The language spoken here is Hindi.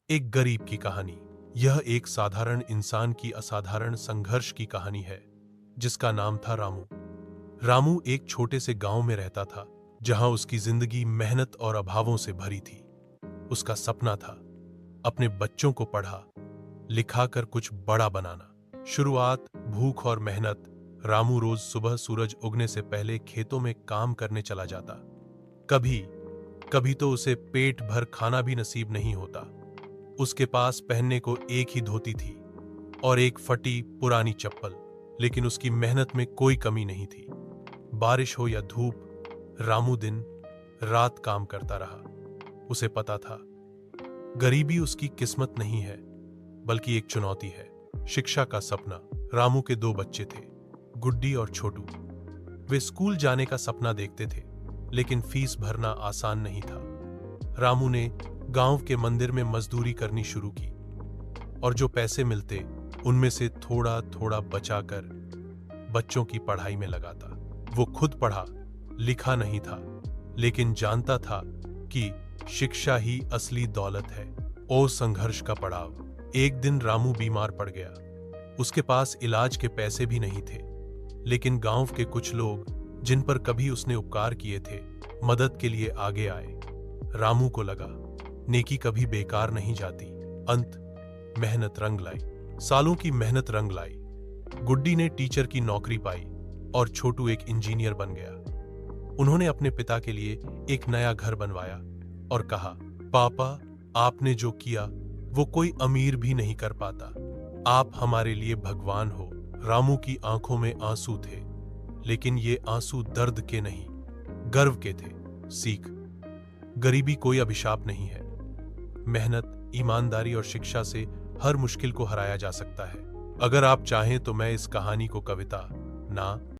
एक गरीब की कहानी। यह एक साधारण इंसान की असाधारण संघर्ष की कहानी है, जिसका नाम था रामू। रामू एक छोटे से गांव में रहता था, जहां उसकी जिंदगी मेहनत और अभावों से भरी थी। उसका सपना था अपने बच्चों को पढ़ा लिखा कर कुछ बड़ा बनाना। शुरुआत भूख और मेहनत। रामू रोज सुबह सूरज उगने से पहले खेतों में काम करने चला जाता। कभी कभी तो उसे पेट भर खाना भी नसीब नहीं होता। उसके पास पहनने को एक ही धोती थी और एक फटी पुरानी चप्पल, लेकिन उसकी मेहनत में कोई कमी नहीं थी। बारिश हो या धूप, रामू दिन रात काम करता रहा। उसे पता था गरीबी उसकी किस्मत नहीं है, बल्कि एक चुनौती है। शिक्षा का सपना। रामू के दो बच्चे थे, गुड्डी और छोटू। वे स्कूल जाने का सपना देखते थे, लेकिन फीस भरना आसान नहीं था। रामू ने गांव के मंदिर में मजदूरी करनी शुरू की और जो पैसे मिलते उनमें से थोड़ा थोड़ा बचाकर बच्चों की पढ़ाई में लगाता। वो खुद पढ़ा लिखा नहीं था, लेकिन जानता था कि शिक्षा ही असली दौलत है। और संघर्ष का पड़ाव। एक दिन रामू बीमार पड़ गया। उसके पास इलाज के पैसे भी नहीं थे, लेकिन गांव के कुछ लोग, जिन पर कभी उसने उपकार किए थे, मदद के लिए आगे आए। रामू को लगा नेकी कभी बेकार नहीं जाती। मेहनत रंग लाई। सालों की मेहनत रंग लाई। गुड्डी ने टीचर की नौकरी पाई और छोटू एक इंजीनियर बन गया। उन्होंने अपने पिता के लिए एक नया घर बनवाया और कहा, पापा, आपने जो किया वो कोई अमीर भी नहीं कर पाता। आप हमारे लिए भगवान हो। रामू की आंखों में आंसू थे, लेकिन ये आंसू दर्द के नहीं, गर्व के थे। सीख। गरीबी कोई अभिशाप नहीं है। मेहनत, ईमानदारी और शिक्षा से हर मुश्किल को हराया जा सकता है। अगर आप चाहें तो मैं इस कहानी को कविता, ना